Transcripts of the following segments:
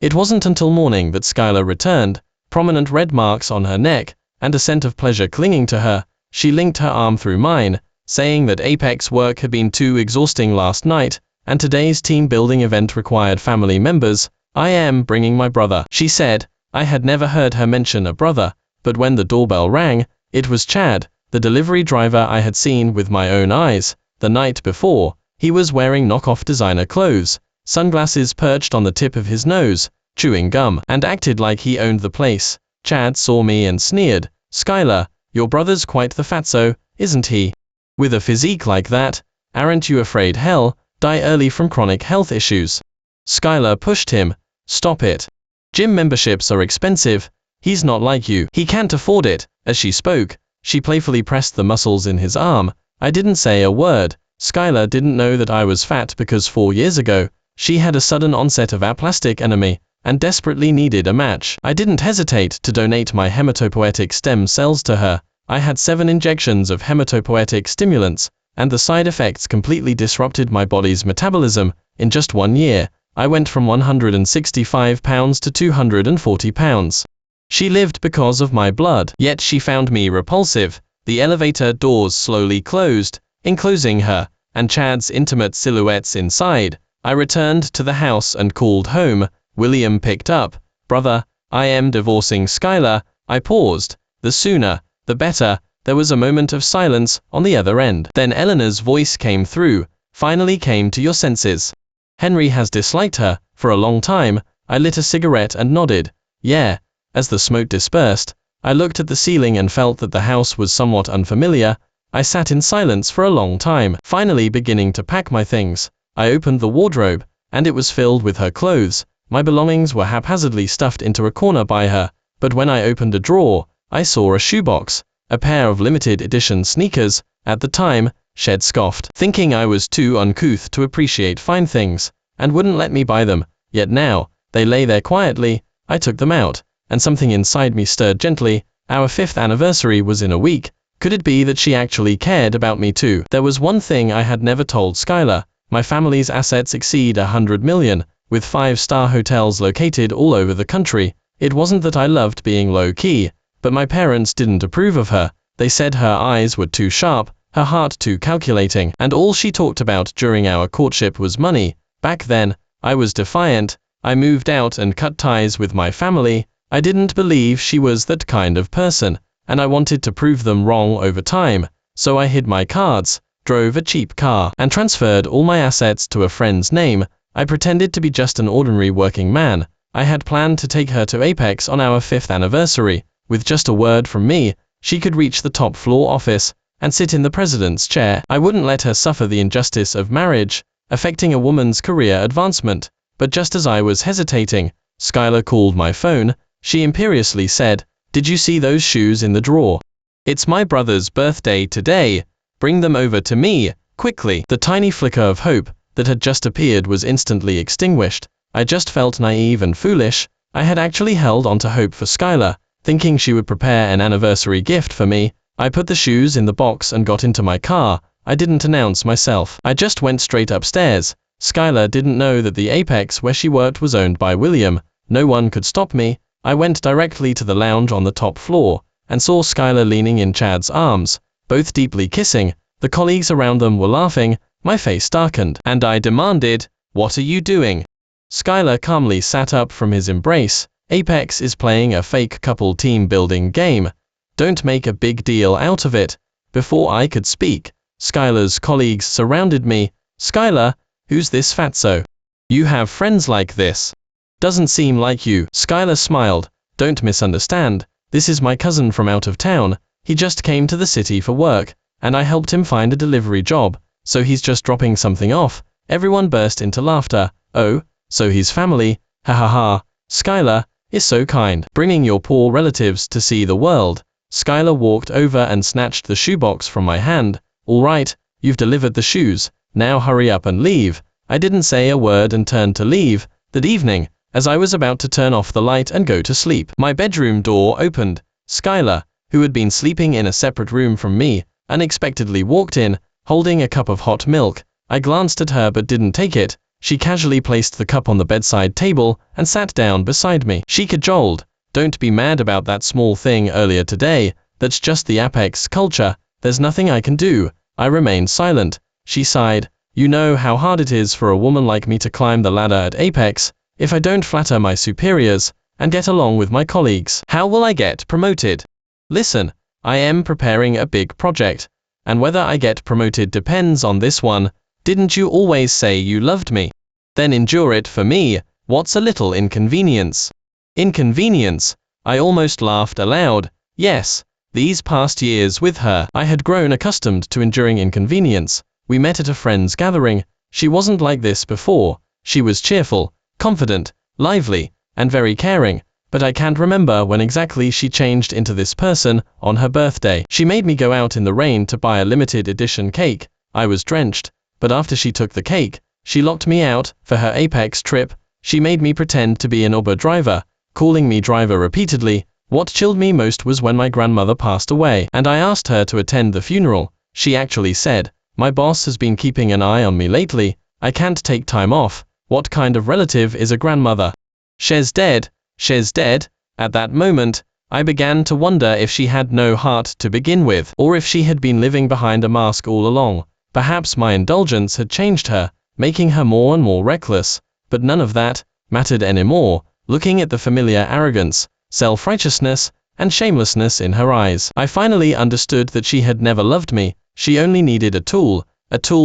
It wasn't until morning that Skylar returned, prominent red marks on her neck, and a scent of pleasure clinging to her. She linked her arm through mine, saying that Apex work had been too exhausting last night, and today's team-building event required family members. I am bringing my brother, she said. I had never heard her mention a brother, but when the doorbell rang, it was Chad, the delivery driver I had seen with my own eyes the night before. He was wearing knockoff designer clothes, sunglasses perched on the tip of his nose, chewing gum, and acted like he owned the place. Chad saw me and sneered, "Skylar, your brother's quite the fatso, isn't he? With a physique like that, aren't you afraid he'll die early from chronic health issues?" Skylar pushed him. "Stop it. Gym memberships are expensive. He's not like you. He can't afford it." As she spoke, she playfully pressed the muscles in his arm. I didn't say a word. Skylar didn't know that I was fat because 4 years ago, she had a sudden onset of aplastic anemia and desperately needed a match. I didn't hesitate to donate my hematopoietic stem cells to her. I had 7 injections of hematopoietic stimulants, and the side effects completely disrupted my body's metabolism. In just 1 year, I went from 165 pounds to 240 pounds. She lived because of my blood, yet she found me repulsive. The elevator doors slowly closed, enclosing her and Chad's intimate silhouettes inside. I returned to the house and called home. William picked up. "Brother, I am divorcing Skylar." I paused. "The sooner, the better." There was a moment of silence on the other end. Then Eleanor's voice came through. "Finally came to your senses. Henry has disliked her for a long time." I lit a cigarette and nodded. "Yeah." As the smoke dispersed, I looked at the ceiling and felt that the house was somewhat unfamiliar. I sat in silence for a long time, finally beginning to pack my things. I opened the wardrobe, and it was filled with her clothes. My belongings were haphazardly stuffed into a corner by her, but when I opened a drawer, I saw a shoebox, a pair of limited edition sneakers. At the time, Shed scoffed, thinking I was too uncouth to appreciate fine things, and wouldn't let me buy them. Yet now, they lay there quietly. I took them out, and something inside me stirred gently. Our 5th anniversary was in a week. Could it be that she actually cared about me too? There was one thing I had never told Skylar. My family's assets exceed 100 million, with 5-star hotels located all over the country. It wasn't that I loved being low-key, but my parents didn't approve of her. They said her eyes were too sharp, her heart too calculating, and all she talked about during our courtship was money. Back then, I was defiant. I moved out and cut ties with my family. I didn't believe she was that kind of person, and I wanted to prove them wrong over time. So I hid my cards, drove a cheap car, and transferred all my assets to a friend's name. I pretended to be just an ordinary working man. I had planned to take her to Apex on our 5th anniversary. With just a word from me, she could reach the top floor office and sit in the president's chair. I wouldn't let her suffer the injustice of marriage, affecting a woman's career advancement. But just as I was hesitating, Skylar called my phone. She imperiously said, "Did you see those shoes in the drawer? It's my brother's birthday today. Bring them over to me, quickly." The tiny flicker of hope that had just appeared was instantly extinguished. I just felt naive and foolish. I had actually held on to hope for Skylar, thinking she would prepare an anniversary gift for me. I put the shoes in the box and got into my car. I didn't announce myself. I just went straight upstairs. Skylar didn't know that the Apex where she worked was owned by William. No one could stop me. I went directly to the lounge on the top floor, and saw Skylar leaning in Chad's arms, both deeply kissing. The colleagues around them were laughing. My face darkened, and I demanded, "What are you doing?" Skylar calmly sat up from his embrace. "Apex is playing a fake couple team-building game. Don't make a big deal out of it." Before I could speak, Skylar's colleagues surrounded me. "Skylar, who's this fatso? You have friends like this? Doesn't seem like you." Skylar smiled. "Don't misunderstand. This is my cousin from out of town. He just came to the city for work, and I helped him find a delivery job, so he's just dropping something off." Everyone burst into laughter. "Oh, so he's family. Ha ha ha. Skylar is so kind, bringing your poor relatives to see the world." Skylar walked over and snatched the shoebox from my hand. "All right, you've delivered the shoes. Now hurry up and leave." I didn't say a word and turned to leave. That evening, as I was about to turn off the light and go to sleep, my bedroom door opened. Skylar, who had been sleeping in a separate room from me, unexpectedly walked in, holding a cup of hot milk. I glanced at her but didn't take it. She casually placed the cup on the bedside table and sat down beside me. She cajoled, "Don't be mad about that small thing earlier today, that's just the Apex culture, there's nothing I can do." I remained silent. She sighed, "You know how hard it is for a woman like me to climb the ladder at Apex. If I don't flatter my superiors and get along with my colleagues, how will I get promoted? Listen, I am preparing a big project, and whether I get promoted depends on this one. Didn't you always say you loved me? Then endure it for me. What's a little inconvenience?" Inconvenience? I almost laughed aloud. Yes, these past years with her, I had grown accustomed to enduring inconvenience. We met at a friend's gathering. She wasn't like this before. She was cheerful, confident, lively, and very caring, but I can't remember when exactly she changed into this person. On her birthday, she made me go out in the rain to buy a limited edition cake. I was drenched, but after she took the cake, she locked me out. For her Apex trip, she made me pretend to be an Uber driver, calling me driver repeatedly. What chilled me most was when my grandmother passed away, and I asked her to attend the funeral. She actually said, "My boss has been keeping an eye on me lately, I can't take time off." What kind of relative is a grandmother? She's dead. She's dead. At that moment, I began to wonder if she had no heart to begin with, or if she had been living behind a mask all along. Perhaps my indulgence had changed her, making her more and more reckless, but none of that mattered anymore. Looking at the familiar arrogance, self-righteousness, and shamelessness in her eyes, I finally understood that she had never loved me. She only needed a tool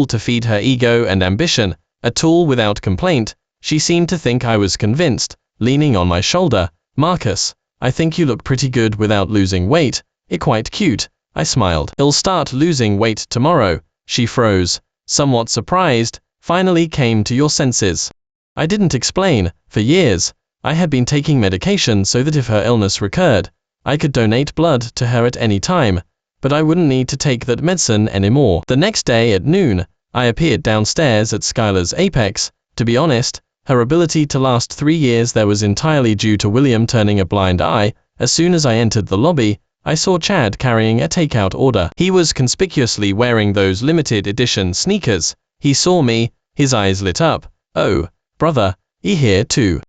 to feed her ego and ambition, a tool without complaint. She seemed to think I was convinced, leaning on my shoulder. "Marcus, I think you look pretty good without losing weight. It's quite cute." I smiled. "I'll start losing weight tomorrow." She froze, somewhat surprised. "Finally came to your senses." I didn't explain. For years, I had been taking medication so that if her illness recurred, I could donate blood to her at any time, but I wouldn't need to take that medicine anymore. The next day at noon, I appeared downstairs at Skylar's Apex. To be honest, her ability to last 3 years there was entirely due to William turning a blind eye. As soon as I entered the lobby, I saw Chad carrying a takeout order. He was conspicuously wearing those limited edition sneakers. He saw me, his eyes lit up. "Oh, brother, you here too?"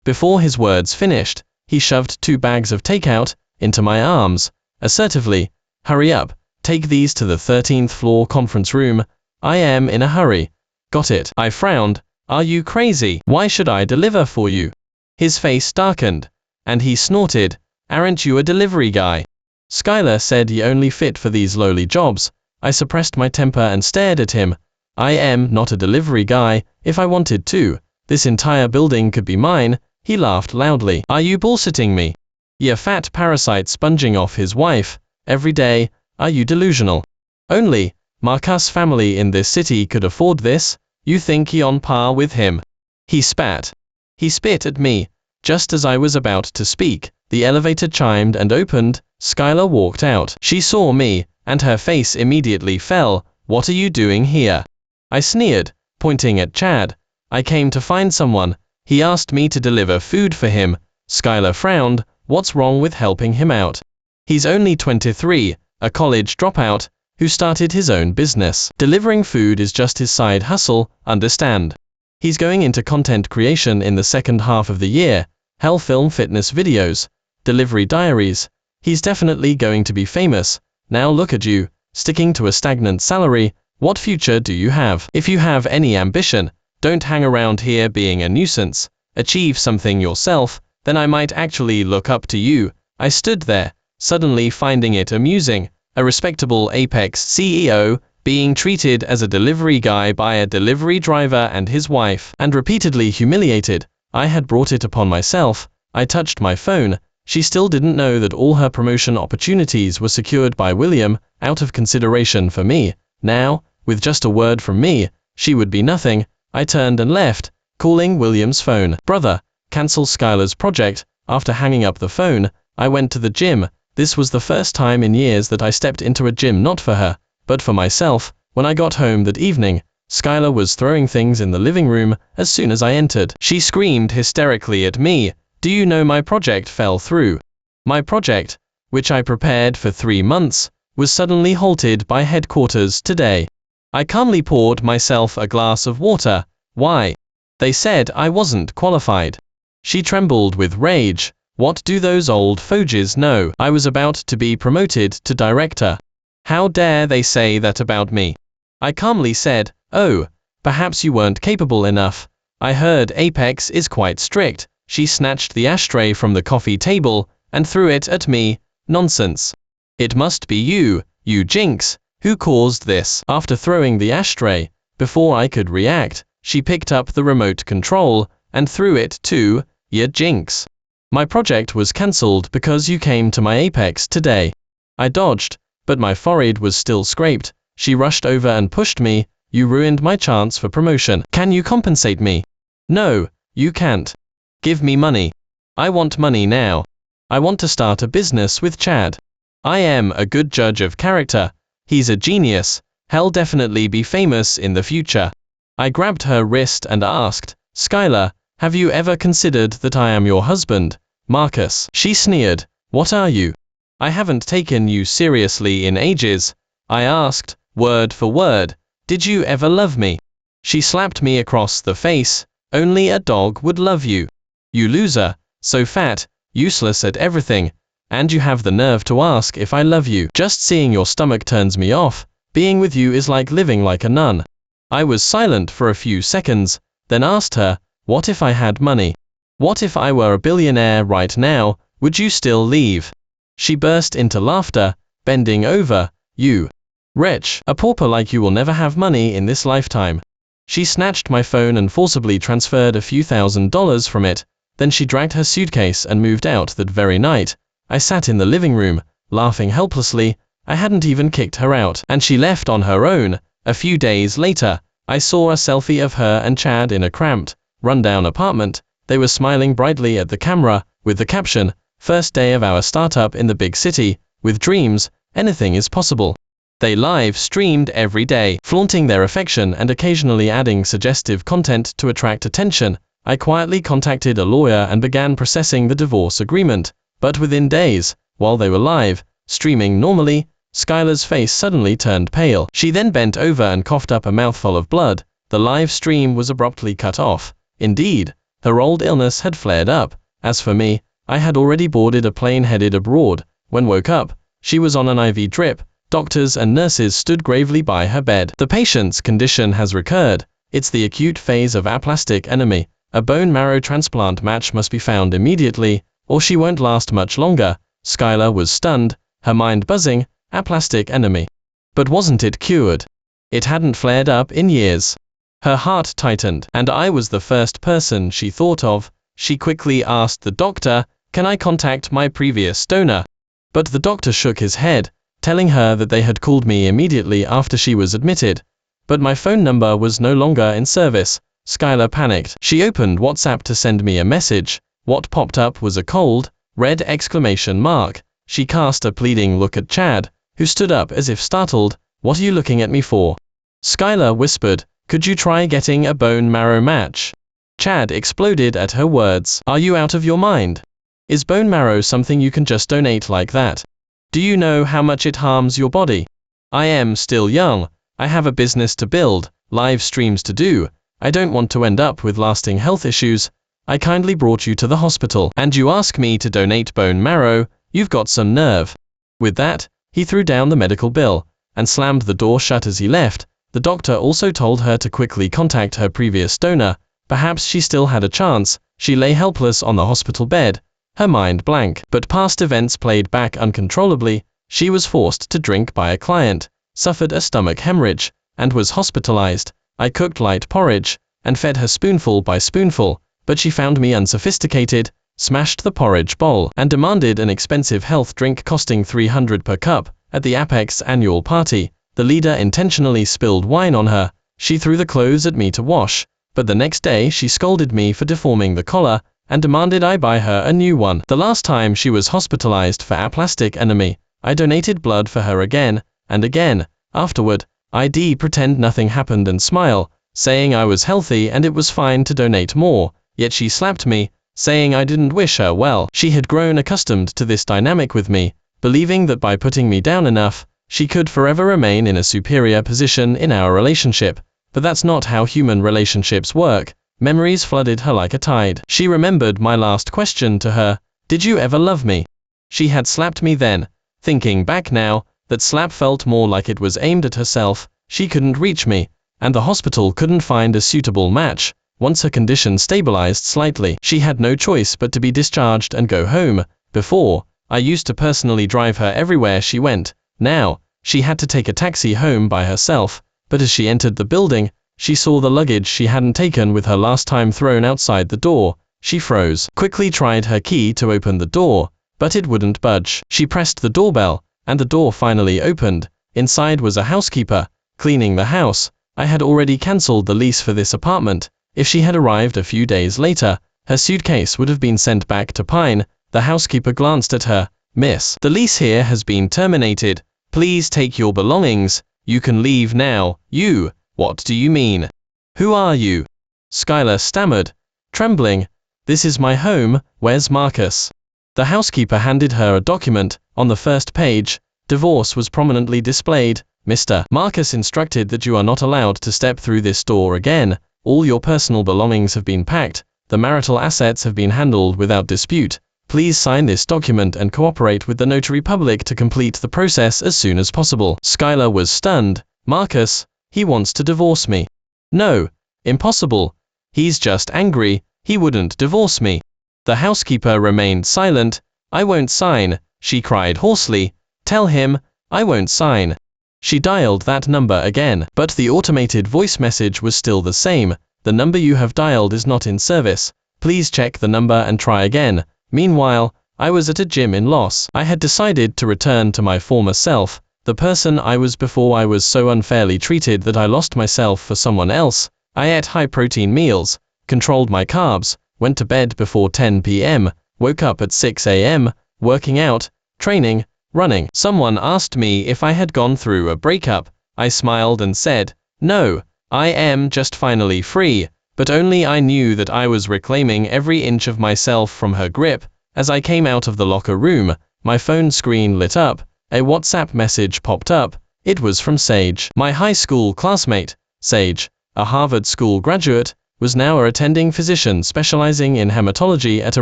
Before his words finished, he shoved 2 bags of takeout into my arms. Assertively, "Hurry up, take these to the 13th floor conference room. I am in a hurry." "Got it." I frowned. "Are you crazy? Why should I deliver for you?" His face darkened, and he snorted, "Aren't you a delivery guy?" Skylar said you only fit for these lowly jobs. I suppressed my temper and stared at him. "I am not a delivery guy. If I wanted to, this entire building could be mine." He laughed loudly. "Are you bullshitting me? You fat parasite sponging off his wife every day. Are you delusional? Only Marcus' family in this city could afford this. You think you're on par with him?" He spat. He spit at me. Just as I was about to speak, the elevator chimed and opened. Skylar walked out. She saw me, and her face immediately fell. "What are you doing here?" I sneered, pointing at Chad. "I came to find someone. He asked me to deliver food for him." Skylar frowned. "What's wrong with helping him out? He's only 23, a college dropout, who started his own business. Delivering food is just his side hustle, understand? He's going into content creation in the second half of the year. Hell, film fitness videos, delivery diaries. He's definitely going to be famous. Now look at you, sticking to a stagnant salary. What future do you have? If you have any ambition, don't hang around here being a nuisance. Achieve something yourself, then I might actually look up to you." I stood there, suddenly finding it amusing. A respectable Apex CEO, being treated as a delivery guy by a delivery driver and his wife, and repeatedly humiliated. I had brought it upon myself. I touched my phone. She still didn't know that all her promotion opportunities were secured by William, out of consideration for me. Now, with just a word from me, she would be nothing. I turned and left, calling William's phone. "Brother, cancel Skylar's project." After hanging up the phone, I went to the gym. This was the first time in years that I stepped into a gym not for her, but for myself. When I got home that evening, Skylar was throwing things in the living room. As soon as I entered, she screamed hysterically at me. "Do you know my project fell through?" My project, which I prepared for 3 months, was suddenly halted by headquarters today. I calmly poured myself a glass of water. "Why?" They said I wasn't qualified. She trembled with rage. What do those old fogies know? I was about to be promoted to director. How dare they say that about me? I calmly said, oh, perhaps you weren't capable enough. I heard Apex is quite strict. She snatched the ashtray from the coffee table and threw it at me. Nonsense. It must be you, you jinx, who caused this. After throwing the ashtray, before I could react, she picked up the remote control and threw it too. You jinx. My project was cancelled because you came to my Apex today. I dodged, but my forehead was still scraped. She rushed over and pushed me. You ruined my chance for promotion. Can you compensate me? No, you can't. Give me money. I want money now. I want to start a business with Chad. I am a good judge of character. He's a genius. He'll definitely be famous in the future. I grabbed her wrist and asked, Skylar, have you ever considered that I am your husband, Marcus? She sneered. What are you? I haven't taken you seriously in ages. I asked, word for word, did you ever love me? She slapped me across the face. Only a dog would love you. You loser, so fat, useless at everything, and you have the nerve to ask if I love you. Just seeing your stomach turns me off. Being with you is like living like a nun. I was silent for a few seconds, then asked her, what if I had money? What if I were a billionaire right now? Would you still leave? She burst into laughter, bending over. You wretch, a pauper like you will never have money in this lifetime. She snatched my phone and forcibly transferred a few $1,000s from it. Then she dragged her suitcase and moved out that very night. I sat in the living room, laughing helplessly. I hadn't even kicked her out, and she left on her own. A few days later, I saw a selfie of her and Chad in a cramped, run-down apartment. They were smiling brightly at the camera, with the caption, first day of our startup in the big city, with dreams, anything is possible. They live-streamed every day, flaunting their affection and occasionally adding suggestive content to attract attention. I quietly contacted a lawyer and began processing the divorce agreement, but within days, while they were live, streaming normally, Skylar's face suddenly turned pale. She then bent over and coughed up a mouthful of blood. The live stream was abruptly cut off. Indeed, her old illness had flared up. As for me, I had already boarded a plane headed abroad. When woke up, she was on an IV drip. Doctors and nurses stood gravely by her bed. The patient's condition has recurred. It's the acute phase of aplastic anemia. A bone marrow transplant match must be found immediately, or she won't last much longer. Skylar was stunned, her mind buzzing. Aplastic anemia. But wasn't it cured? It hadn't flared up in years. Her heart tightened, and I was the first person she thought of. She quickly asked the doctor, can I contact my previous donor? But the doctor shook his head, telling her that they had called me immediately after she was admitted. But my phone number was no longer in service. Skylar panicked. She opened WhatsApp to send me a message. What popped up was a cold, red exclamation mark. She cast a pleading look at Chad, who stood up as if startled. What are you looking at me for? Skylar whispered, could you try getting a bone marrow match? Chad exploded at her words. Are you out of your mind? Is bone marrow something you can just donate like that? Do you know how much it harms your body? I am still young. I have a business to build, live streams to do. I don't want to end up with lasting health issues. I kindly brought you to the hospital, and you ask me to donate bone marrow. You've got some nerve. With that, he threw down the medical bill and slammed the door shut as he left. The doctor also told her to quickly contact her previous donor. Perhaps she still had a chance. She lay helpless on the hospital bed, her mind blank. But past events played back uncontrollably. She was forced to drink by a client, suffered a stomach hemorrhage, and was hospitalized. I cooked light porridge and fed her spoonful by spoonful, but she found me unsophisticated, smashed the porridge bowl, and demanded an expensive health drink costing $300 per cup. At the Apex annual party, the leader intentionally spilled wine on her. She threw the clothes at me to wash, but the next day she scolded me for deforming the collar and demanded I buy her a new one. The last time she was hospitalized for aplastic anemia, I donated blood for her again and again. Afterward, I'd pretend nothing happened and smile, saying I was healthy and it was fine to donate more, yet she slapped me, saying I didn't wish her well. She had grown accustomed to this dynamic with me, believing that by putting me down enough, she could forever remain in a superior position in our relationship. But that's not how human relationships work. Memories flooded her like a tide. She remembered my last question to her, "Did you ever love me?" She had slapped me then. Thinking back now, that slap felt more like it was aimed at herself. She couldn't reach me, and the hospital couldn't find a suitable match. Once her condition stabilized slightly, she had no choice but to be discharged and go home. Before, I used to personally drive her everywhere she went. Now, she had to take a taxi home by herself, but as she entered the building, she saw the luggage she hadn't taken with her last time thrown outside the door. She froze, quickly tried her key to open the door, but it wouldn't budge. She pressed the doorbell, and the door finally opened. Inside was a housekeeper, cleaning the house. I had already cancelled the lease for this apartment. If she had arrived a few days later, her suitcase would have been sent back to Pine. The housekeeper glanced at her. "Miss, the lease here has been terminated. Please take your belongings. You can leave now." "You? What do you mean? Who are you?" Skylar stammered, trembling. "This is my home. Where's Marcus?" The housekeeper handed her a document. On the first page, divorce was prominently displayed. "Mr. Marcus instructed that you are not allowed to step through this door again. All your personal belongings have been packed. The marital assets have been handled without dispute. Please sign this document and cooperate with the notary public to complete the process as soon as possible." Skylar was stunned. "Marcus, he wants to divorce me." "No, impossible. He's just angry. He wouldn't divorce me." The housekeeper remained silent. "I won't sign," she cried hoarsely. "Tell him, I won't sign." She dialed that number again, but the automated voice message was still the same. "The number you have dialed is not in service. Please check the number and try again." Meanwhile, I was at a gym in Los. I had decided to return to my former self, the person I was before I was so unfairly treated that I lost myself for someone else. I ate high-protein meals, controlled my carbs, went to bed before 10 p.m., woke up at 6 a.m., working out, training, running. Someone asked me if I had gone through a breakup. I smiled and said, "No, I am just finally free," but only I knew that I was reclaiming every inch of myself from her grip. As I came out of the locker room, my phone screen lit up. A WhatsApp message popped up. It was from Sage. My high school classmate. Sage, a Harvard School graduate, was now a attending physician specializing in hematology at a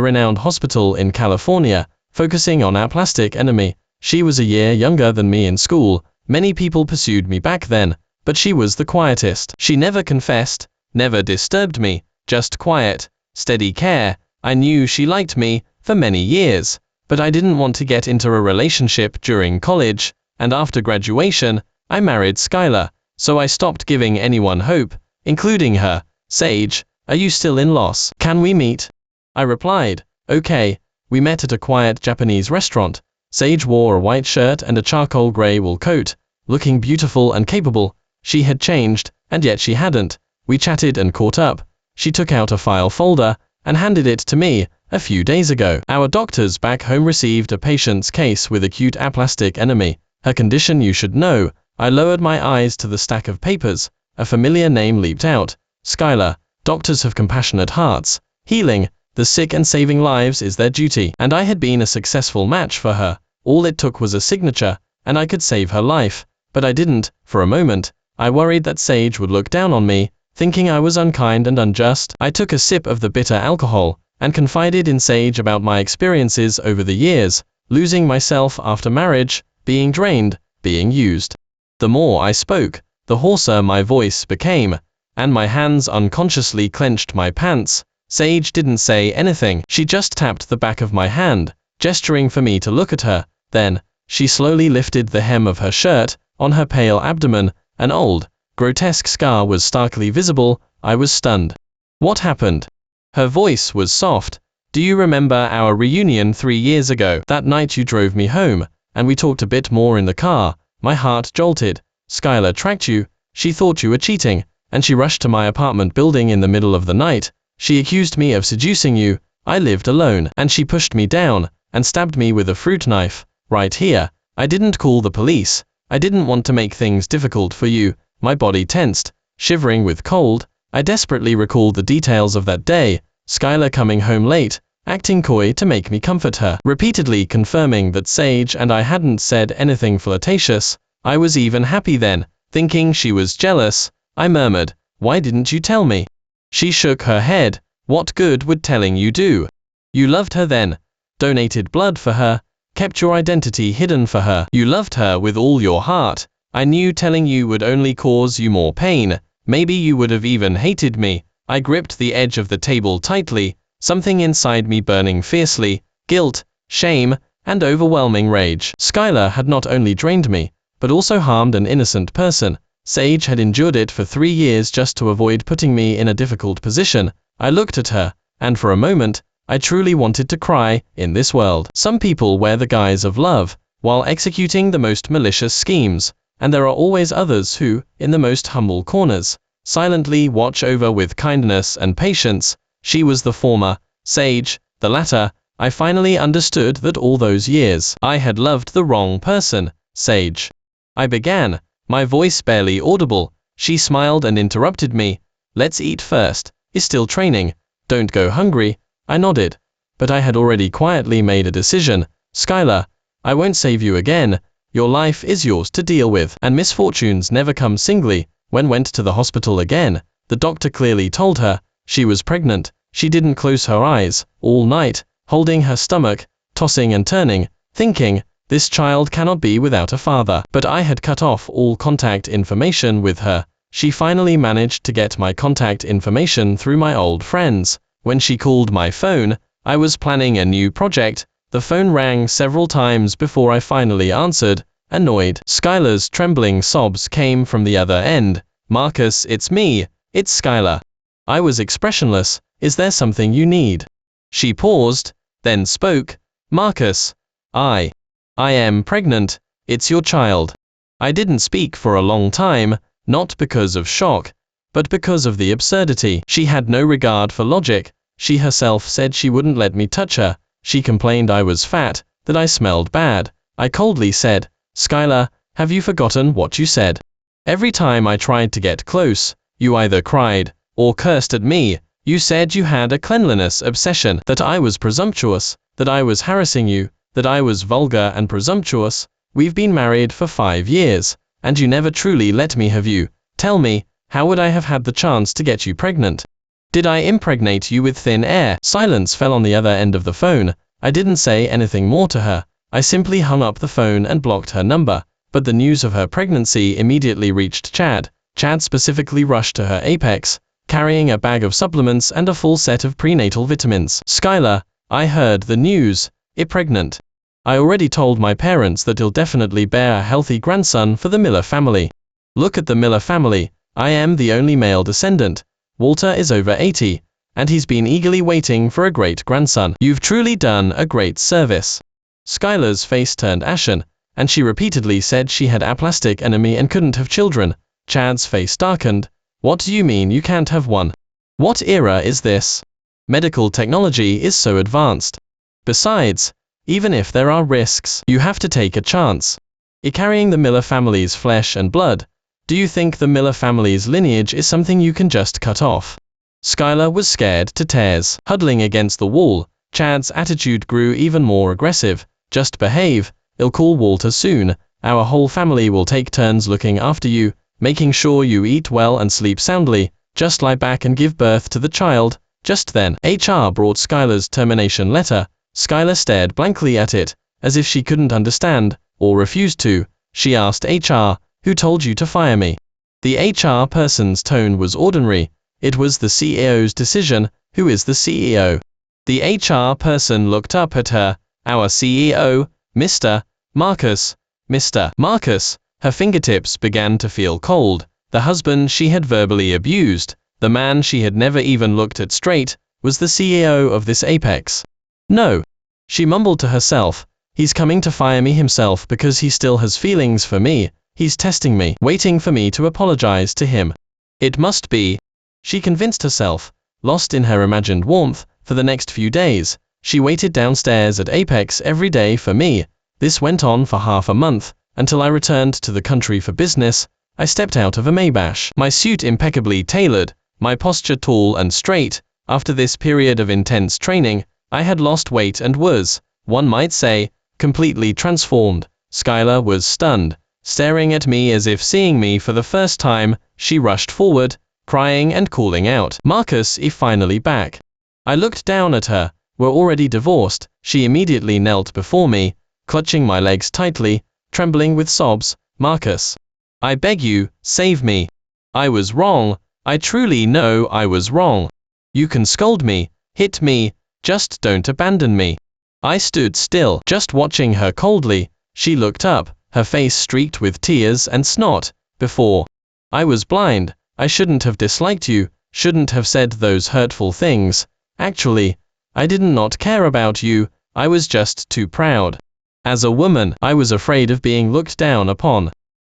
renowned hospital in California, focusing on our plastic enemy. She was a year younger than me in school. Many people pursued me back then, but she was the quietest. She never confessed, never disturbed me, just quiet, steady care. I knew she liked me for many years, but I didn't want to get into a relationship during college, and after graduation, I married Skylar, so I stopped giving anyone hope, including her. "Sage, are you still in Los? Can we meet?" I replied, "Okay." We met at a quiet Japanese restaurant. Sage wore a white shirt and a charcoal gray wool coat, looking beautiful and capable. She had changed, and yet she hadn't. We chatted and caught up. She took out a file folder and handed it to me. "A few days ago, our doctors back home received a patient's case with acute aplastic enemy. Her condition you should know." I lowered my eyes to the stack of papers. A familiar name leaped out. Skylar. Doctors have compassionate hearts. Healing the sick and saving lives is their duty. And I had been a successful match for her. All it took was a signature, and I could save her life. But I didn't. For a moment, I worried that Sage would look down on me, thinking I was unkind and unjust. I took a sip of the bitter alcohol, and confided in Sage about my experiences over the years, losing myself after marriage, being drained, being used. The more I spoke, the hoarser my voice became, and my hands unconsciously clenched my pants. Sage didn't say anything. She just tapped the back of my hand, gesturing for me to look at her. Then, she slowly lifted the hem of her shirt. On her pale abdomen, an old, grotesque scar was starkly visible. I was stunned. "What happened?" Her voice was soft. "Do you remember our reunion 3 years ago? That night you drove me home, and we talked a bit more in the car." My heart jolted. "Skylar tracked you. She thought you were cheating, and she rushed to my apartment building in the middle of the night. She accused me of seducing you. I lived alone, and she pushed me down and stabbed me with a fruit knife, right here. I didn't call the police. I didn't want to make things difficult for you." My body tensed, shivering with cold. I desperately recalled the details of that day. Skylar coming home late, acting coy to make me comfort her, repeatedly confirming that Sage and I hadn't said anything flirtatious. I was even happy then, thinking she was jealous. I murmured, "Why didn't you tell me?" She shook her head. What good would telling you do? You loved her then, donated blood for her, kept your identity hidden for her. You loved her with all your heart. I knew telling you would only cause you more pain. Maybe you would have even hated me. I gripped the edge of the table tightly, something inside me burning fiercely, guilt, shame, and overwhelming rage. Skylar had not only drained me, but also harmed an innocent person. Sage had endured it for 3 years just to avoid putting me in a difficult position. I looked at her, and for a moment, I truly wanted to cry. In this world, some people wear the guise of love, while executing the most malicious schemes, and there are always others who, in the most humble corners, silently watch over with kindness and patience. She was the former, Sage, the latter. I finally understood that all those years, I had loved the wrong person. Sage, I began, my voice barely audible. She smiled and interrupted me. Let's eat first. Is still training. Don't go hungry. I nodded, but I had already quietly made a decision. Skylar, I won't save you again. Your life is yours to deal with, and misfortunes never come singly. When went to the hospital again, the doctor clearly told her she was pregnant. She didn't close her eyes all night, holding her stomach, tossing and turning, thinking, this child cannot be without a father. But I had cut off all contact information with her. She finally managed to get my contact information through my old friends. When she called my phone, I was planning a new project. The phone rang several times before I finally answered, annoyed. Skylar's trembling sobs came from the other end. Marcus, it's me. It's Skylar. I was expressionless. Is there something you need? She paused, then spoke. Marcus, I am pregnant. It's your child. I didn't speak for a long time, not because of shock, but because of the absurdity. She had no regard for logic. She herself said she wouldn't let me touch her. She complained I was fat, that I smelled bad. I coldly said, Skylar, have you forgotten what you said? Every time I tried to get close, you either cried or cursed at me. You said you had a cleanliness obsession, that I was presumptuous, that I was harassing you, that I was vulgar and presumptuous. We've been married for 5 years, and you never truly let me have you. Tell me, how would I have had the chance to get you pregnant? Did I impregnate you with thin air? Silence fell on the other end of the phone. I didn't say anything more to her. I simply hung up the phone and blocked her number. But the news of her pregnancy immediately reached Chad. Chad specifically rushed to her apex, carrying a bag of supplements and a full set of prenatal vitamins. Skylar, I heard the news. You're pregnant. I already told my parents that you'll definitely bear a healthy grandson for the Miller family. Look at the Miller family. I am the only male descendant. Walter is over 80, and he's been eagerly waiting for a great grandson. You've truly done a great service. Skylar's face turned ashen, and she repeatedly said she had aplastic anemia and couldn't have children. Chad's face darkened. What do you mean you can't have one? What era is this? Medical technology is so advanced. Besides, even if there are risks, you have to take a chance. You're carrying the Miller family's flesh and blood. Do you think the Miller family's lineage is something you can just cut off? Skylar was scared to tears. Huddling against the wall, Chad's attitude grew even more aggressive. Just behave. I'll call Walter soon. Our whole family will take turns looking after you, making sure you eat well and sleep soundly. Just lie back and give birth to the child. Just then, HR brought Skylar's termination letter. Skylar stared blankly at it, as if she couldn't understand, or refused to. She asked HR, who told you to fire me? The HR person's tone was ordinary. It was the CEO's decision. Who is the CEO? The HR person looked up at her. Our CEO, Mr. Marcus. Mr. Marcus. Her fingertips began to feel cold. The husband she had verbally abused, the man she had never even looked at straight, was the CEO of this apex. No. She mumbled to herself. He's coming to fire me himself because he still has feelings for me. He's testing me, waiting for me to apologize to him. It must be. She convinced herself, lost in her imagined warmth. For the next few days, she waited downstairs at Apex every day for me. This went on for half a month, until I returned to the country for business. I stepped out of a Maybach, my suit impeccably tailored, my posture tall and straight. After this period of intense training, I had lost weight and was, one might say, completely transformed. Skylar was stunned, staring at me as if seeing me for the first time. She rushed forward, crying and calling out, "Marcus, is finally back." I looked down at her. We're already divorced. She immediately knelt before me, clutching my legs tightly, trembling with sobs. "Marcus, I beg you, save me. I was wrong. I truly know I was wrong. You can scold me, hit me, just don't abandon me." I stood still, just watching her coldly. She looked up, her face streaked with tears and snot. "Before I was blind, I shouldn't have disliked you, shouldn't have said those hurtful things. Actually, I did not care about you, I was just too proud. As a woman, I was afraid of being looked down upon."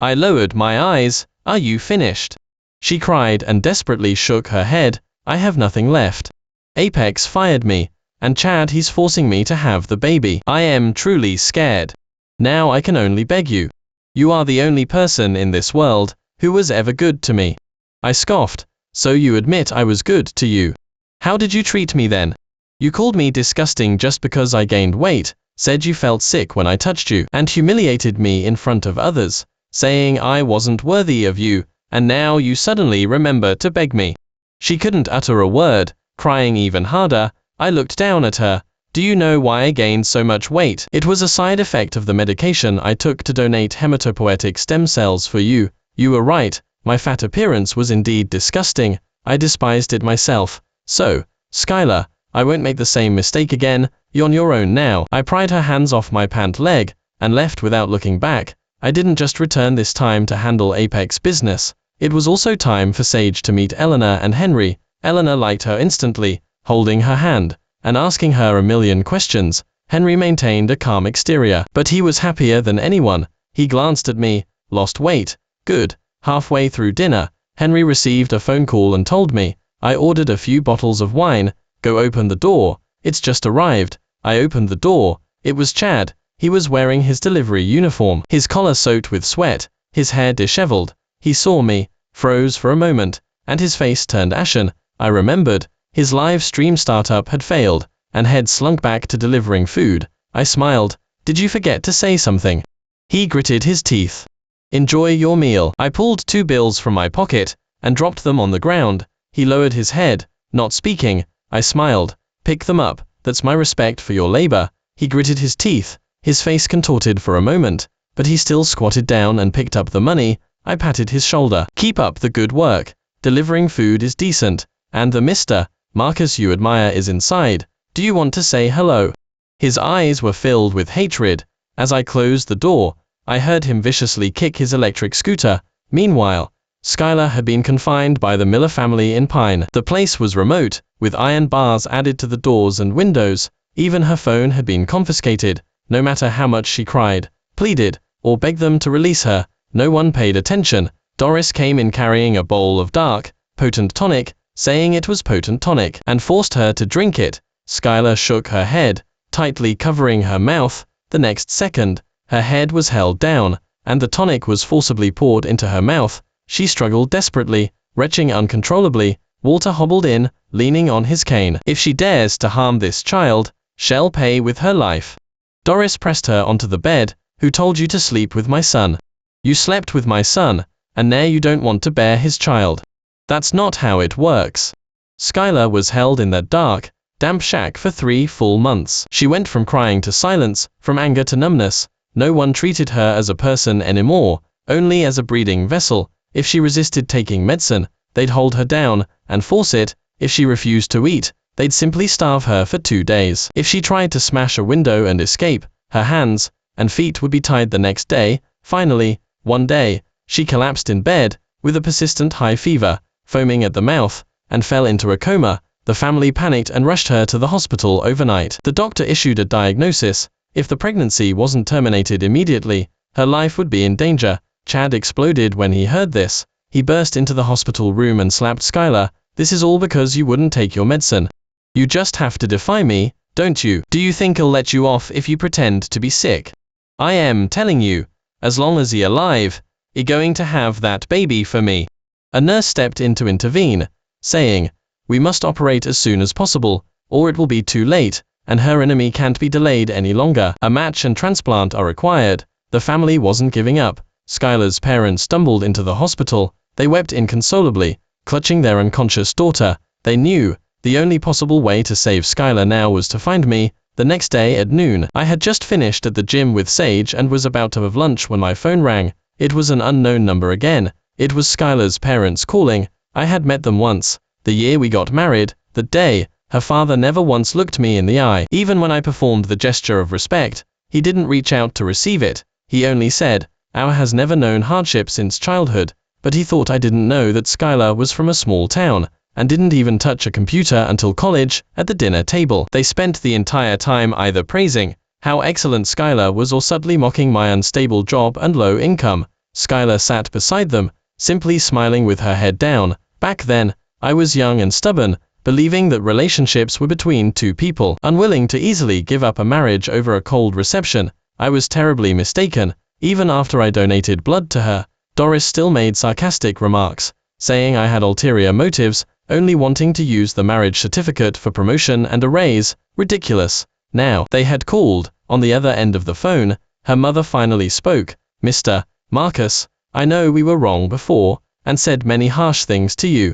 I lowered my eyes. "Are you finished?" She cried and desperately shook her head. "I have nothing left. Apex fired me, and Chad, he's forcing me to have the baby. I am truly scared. Now I can only beg you. You are the only person in this world who was ever good to me." I scoffed. "So you admit I was good to you? How did you treat me then? You called me disgusting just because I gained weight, said you felt sick when I touched you, and humiliated me in front of others, saying I wasn't worthy of you, and now you suddenly remember to beg me." She couldn't utter a word, crying even harder. I looked down at her. "Do you know why I gained so much weight? It was a side effect of the medication I took to donate hematopoietic stem cells for you. You were right, my fat appearance was indeed disgusting. I despised it myself. So, Skylar, I won't make the same mistake again. You're on your own now." I pried her hands off my pant leg, and left without looking back. I didn't just return this time to handle Apex business. It was also time for Sage to meet Eleanor and Henry. Eleanor liked her instantly, holding her hand, and asking her a million questions. Henry maintained a calm exterior, but he was happier than anyone. He glanced at me. "Lost weight? Good." Halfway through dinner, Henry received a phone call and told me, "I ordered a few bottles of wine. Go open the door. It's just arrived." I opened the door. It was Chad. He was wearing his delivery uniform, his collar soaked with sweat, his hair disheveled. He saw me, froze for a moment, and his face turned ashen. I remembered. His live stream startup had failed, and had slunk back to delivering food. I smiled. "Did you forget to say something?" He gritted his teeth. "Enjoy your meal." I pulled 2 bills from my pocket, and dropped them on the ground. He lowered his head, not speaking. I smiled. "Pick them up, that's my respect for your labor." He gritted his teeth. His face contorted for a moment, but he still squatted down and picked up the money. I patted his shoulder. "Keep up the good work. Delivering food is decent. And the Mr. Marcus you admire is inside. Do you want to say hello?" His eyes were filled with hatred. As I closed the door, I heard him viciously kick his electric scooter. Meanwhile, Skylar had been confined by the Miller family in Pine. The place was remote, with iron bars added to the doors and windows. Even her phone had been confiscated. No matter how much she cried, pleaded, or begged them to release her, no one paid attention. Doris came in carrying a bowl of dark, potent tonic, saying it was potent tonic, and forced her to drink it. Skylar shook her head, tightly covering her mouth. The next second, her head was held down, and the tonic was forcibly poured into her mouth. She struggled desperately, retching uncontrollably. Walter hobbled in, leaning on his cane. "If she dares to harm this child, she'll pay with her life." Doris pressed her onto the bed. "Who told you to sleep with my son? You slept with my son, and now you don't want to bear his child. That's not how it works." Skylar was held in that dark, damp shack for 3 full months. She went from crying to silence, from anger to numbness. No one treated her as a person anymore, only as a breeding vessel. If she resisted taking medicine, they'd hold her down and force it. If she refused to eat, they'd simply starve her for 2 days. If she tried to smash a window and escape, her hands and feet would be tied the next day. Finally, one day, she collapsed in bed, with a persistent high fever, foaming at the mouth, and fell into a coma. The family panicked and rushed her to the hospital overnight. The doctor issued a diagnosis. If the pregnancy wasn't terminated immediately, her life would be in danger. Chad exploded when he heard this. He burst into the hospital room and slapped Skylar. "This is all because you wouldn't take your medicine. You just have to defy me, don't you? Do you think I'll let you off if you pretend to be sick? I am telling you, as long as you're alive, you're going to have that baby for me." A nurse stepped in to intervene, saying, "We must operate as soon as possible, or it will be too late, and her enemy can't be delayed any longer. A match and transplant are required." The family wasn't giving up. Skylar's parents stumbled into the hospital. They wept inconsolably. clutching their unconscious daughter. They knew the only possible way to save Skylar now was to find me. The next day at noon, I had just finished at the gym with Sage and was about to have lunch when my phone rang. It was an unknown number again. It was Skylar's parents calling. I had met them once, the year we got married. That day, her father never once looked me in the eye. Even when I performed the gesture of respect, he didn't reach out to receive it. He only said, "Our has never known hardship since childhood," but he thought I didn't know that Skylar was from a small town, and didn't even touch a computer until college. At the dinner table, they spent the entire time either praising how excellent Skylar was or subtly mocking my unstable job and low income. Skylar sat beside them, simply smiling with her head down. Back then, I was young and stubborn, believing that relationships were between two people, unwilling to easily give up a marriage over a cold reception. I was terribly mistaken. Even after I donated blood to her, Doris still made sarcastic remarks, saying I had ulterior motives, only wanting to use the marriage certificate for promotion and a raise. Ridiculous. Now, they had called. On the other end of the phone, her mother finally spoke. "Mr. Marcus, I know we were wrong before, and said many harsh things to you.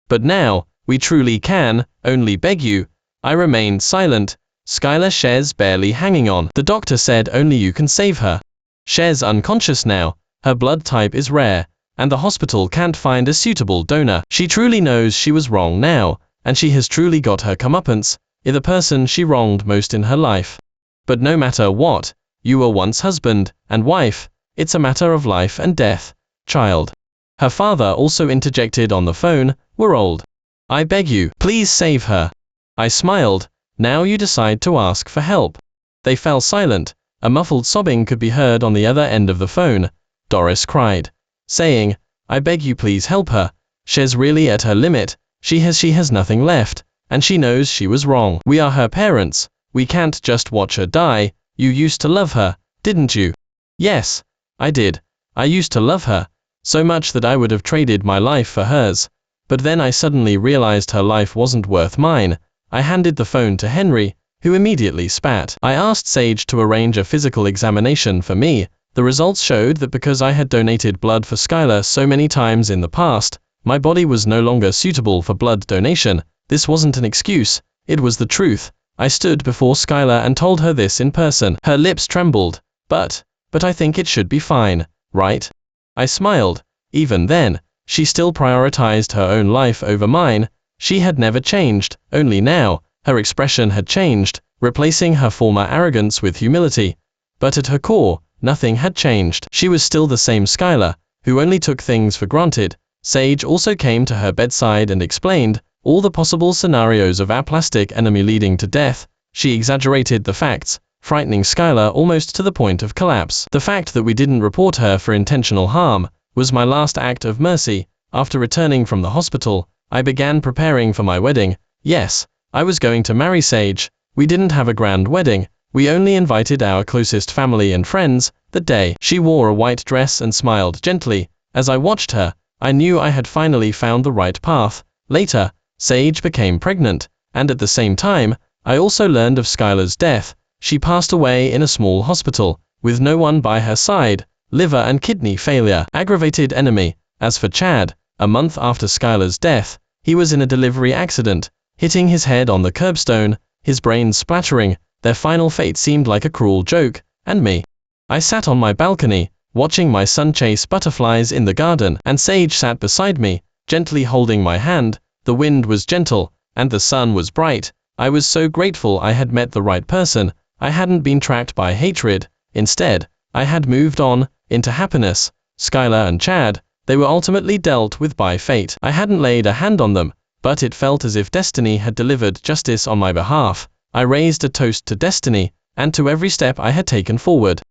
But now, we truly can only beg you." I remained silent. "Skylar Shez barely hanging on. The doctor said only you can save her. Shez unconscious now, her blood type is rare, and the hospital can't find a suitable donor. She truly knows she was wrong now, and she has truly got her comeuppance, the person she wronged most in her life. But no matter what, you were once husband and wife, it's a matter of life and death, child." Her father also interjected on the phone, "We're old. I beg you, please save her." I smiled. "Now you decide to ask for help." They fell silent. A muffled sobbing could be heard on the other end of the phone. Doris cried, saying, "I beg you please help her. She's really at her limit. She has nothing left, and she knows she was wrong. We are her parents. We can't just watch her die. You used to love her, didn't you?" "Yes, I did. I used to love her, so much that I would have traded my life for hers. But then I suddenly realized her life wasn't worth mine." I handed the phone to Henry, who immediately spat. I asked Sage to arrange a physical examination for me. The results showed that because I had donated blood for Skylar so many times in the past, my body was no longer suitable for blood donation. This wasn't an excuse, it was the truth. I stood before Skylar and told her this in person. Her lips trembled. But I think it should be fine, right?" I smiled. Even then, she still prioritized her own life over mine. She had never changed, only now, her expression had changed, replacing her former arrogance with humility. But at her core, nothing had changed. She was still the same Skylar, who only took things for granted. Sage also came to her bedside and explained all the possible scenarios of aplastic enemy leading to death. She exaggerated the facts, frightening Skylar almost to the point of collapse. The fact that we didn't report her for intentional harm was my last act of mercy. After returning from the hospital, I began preparing for my wedding. Yes, I was going to marry Sage. We didn't have a grand wedding. We only invited our closest family and friends. That day, she wore a white dress and smiled gently. As I watched her, I knew I had finally found the right path. Later, Sage became pregnant, and at the same time, I also learned of Skylar's death. She passed away in a small hospital, with no one by her side. Liver and kidney failure. Aggravated enemy. As for Chad, a month after Skylar's death, he was in a delivery accident, hitting his head on the curbstone, his brain splattering. Their final fate seemed like a cruel joke. And me. I sat on my balcony, watching my son chase butterflies in the garden, and Sage sat beside me, gently holding my hand. The wind was gentle, and the sun was bright. I was so grateful I had met the right person. I hadn't been tracked by hatred. Instead, I had moved on, into happiness. Skylar and Chad, they were ultimately dealt with by fate. I hadn't laid a hand on them, but it felt as if destiny had delivered justice on my behalf. I raised a toast to destiny, and to every step I had taken forward.